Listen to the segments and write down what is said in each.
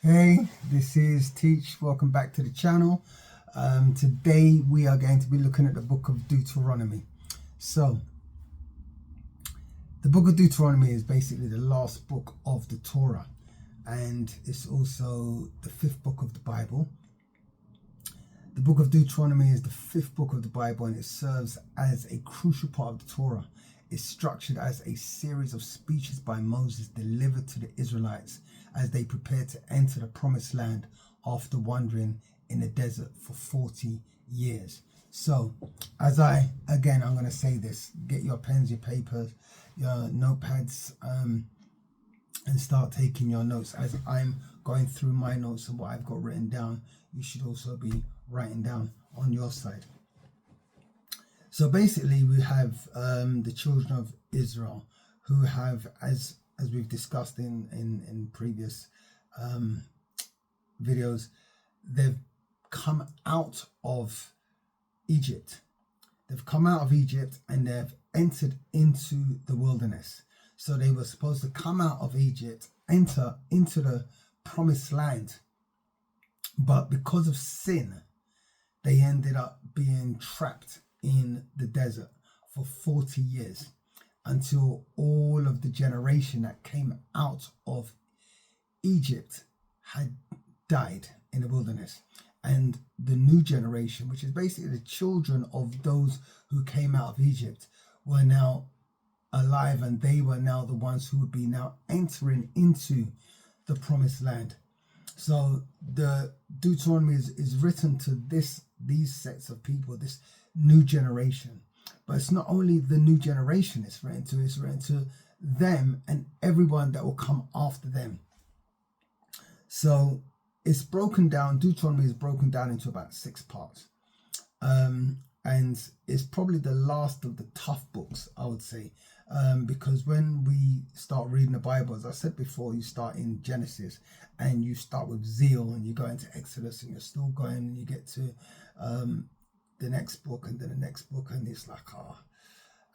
Hey, this is Teach. Welcome back to the channel. Today we are going to be looking at the book of Deuteronomy. So, the book of Deuteronomy is basically the last book of the Torah, and it's also the fifth book of the Bible. The book of Deuteronomy is the fifth book of the Bible, and it serves as a crucial part of the Torah. It's structured as a series of speeches by Moses delivered to the Israelites as they prepare to enter the promised land after wandering in the desert for 40 years. So, I'm going to say this: get your pens, your papers, your notepads, and start taking your notes. As I'm going through my notes and what I've got written down, you should also be writing down on your side. So basically, we have the children of Israel who have, as we've discussed in previous videos, they've come out of Egypt. They've come out of Egypt and they've entered into the wilderness. So they were supposed to come out of Egypt, enter into the promised land. But because of sin, they ended up being trapped in the desert for 40 years until all of the generation that came out of Egypt had died in the wilderness. And the new generation, which is basically the children of those who came out of Egypt, were now alive, and they were now the ones who would be now entering into the promised land. So the Deuteronomy is written to these sets of people, this new generation. But it's not only the new generation it's written to them and everyone that will come after them. So it's broken down, Deuteronomy is broken down into about 6 parts. And it's probably the last of the tough books, I would say. Because when we start reading the Bible, as I said before, you start in Genesis and you start with zeal and you go into Exodus and you're still going and you get to the next book and then the next book, and it's like,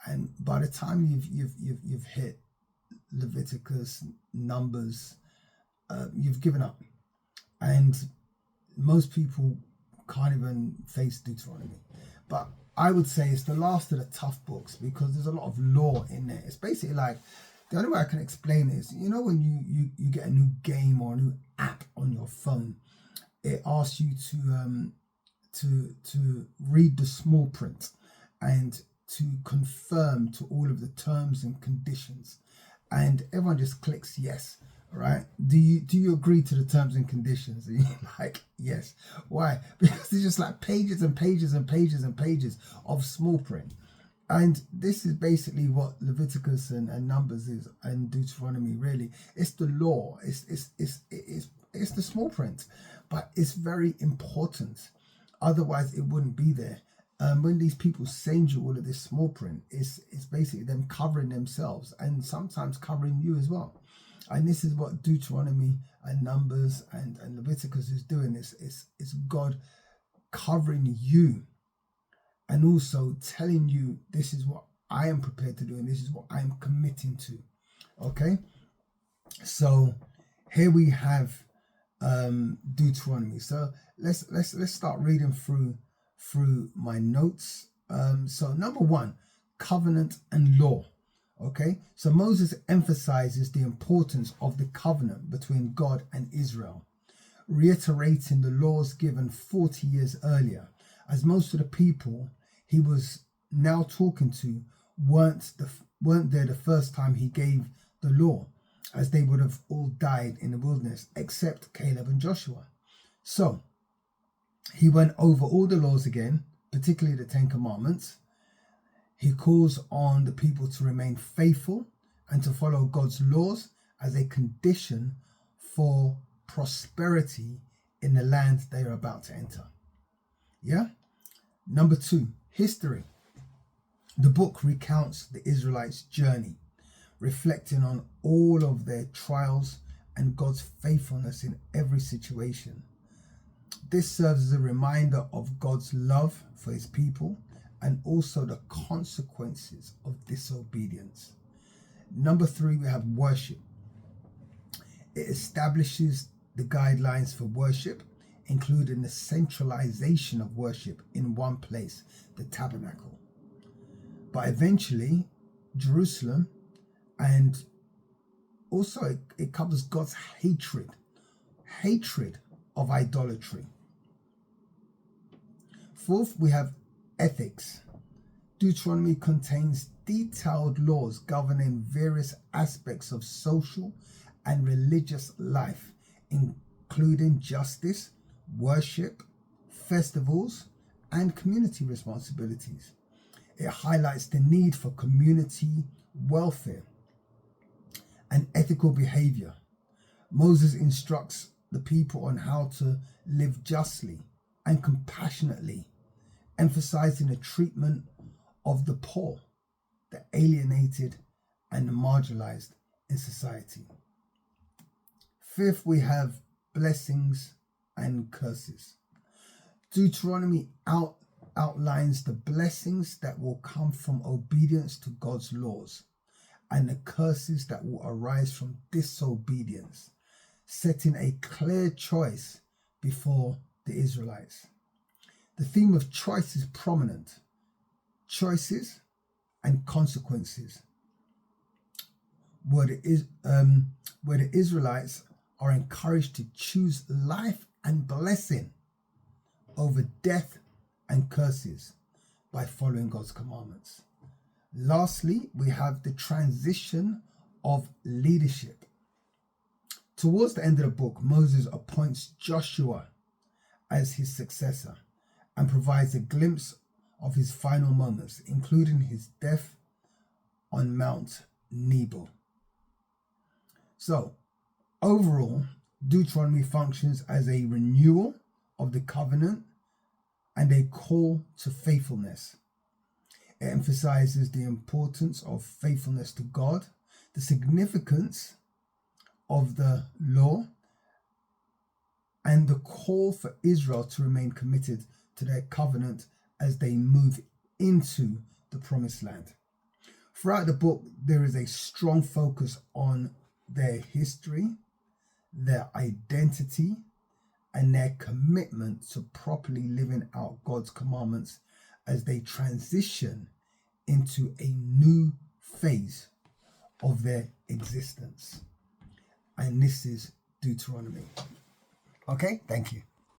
and by the time you've hit Leviticus, Numbers, you've given up, and most people can't even face Deuteronomy. But I would say it's the last of the tough books because there's a lot of law in there. It's basically like, the only way I can explain it is, you know, when you get a new game or a new app on your phone, it asks you to read the small print and to confirm to all of the terms and conditions, and everyone just clicks yes. Right? Do you agree to the terms and conditions? And you're like, yes. Why? Because there's just like pages and pages and pages and pages of small print. And this is basically what Leviticus and Numbers is, and Deuteronomy. Really, it's the law. It's the small print, but it's very important. Otherwise, it wouldn't be there. When these people send you all of this small print, it's basically them covering themselves and sometimes covering you as well. And this is what Deuteronomy and Numbers and Leviticus is doing. It's God covering you and also telling you, this is what I am prepared to do and this is what I am committing to. Okay? So here we have Deuteronomy. So let's start reading through my notes. So number 1, covenant and law. Okay, so Moses emphasizes the importance of the covenant between God and Israel, reiterating the laws given 40 years earlier, as most of the people he was now talking to weren't there the first time he gave the law, as they would have all died in the wilderness except Caleb and Joshua. So he went over all the laws again, particularly the 10 Commandments. He calls on the people to remain faithful and to follow God's laws as a condition for prosperity in the land they are about to enter. Yeah? Number 2, history. The book recounts the Israelites' journey, reflecting on all of their trials and God's faithfulness in every situation. This serves as a reminder of God's love for his people and also the consequences of disobedience. Number 3, we have worship. It establishes the guidelines for worship, including the centralization of worship in one place, the tabernacle. But eventually, Jerusalem, and also it covers God's hatred of idolatry. Fourth, we have ethics. Deuteronomy contains detailed laws governing various aspects of social and religious life, including justice, worship, festivals, and community responsibilities. It highlights the need for community welfare and ethical behavior. Moses instructs the people on how to live justly and compassionately, emphasizing the treatment of the poor, the alienated, and the marginalized in society. Fifth, we have blessings and curses. Deuteronomy outlines the blessings that will come from obedience to God's laws and the curses that will arise from disobedience, setting a clear choice before the Israelites. The theme of choice is prominent. Choices and consequences, where the Israelites are encouraged to choose life and blessing over death and curses by following God's commandments. Lastly, we have the transition of leadership. Towards the end of the book, Moses appoints Joshua as his successor and provides a glimpse of his final moments, including his death on Mount Nebo. So, overall, Deuteronomy functions as a renewal of the covenant and a call to faithfulness. It emphasizes the importance of faithfulness to God, the significance of the law, and the call for Israel to remain committed to their covenant as they move into the promised land. Throughout the book, there is a strong focus on their history, their identity, and their commitment to properly living out God's commandments as they transition into a new phase of their existence. And this is Deuteronomy. Okay, thank you.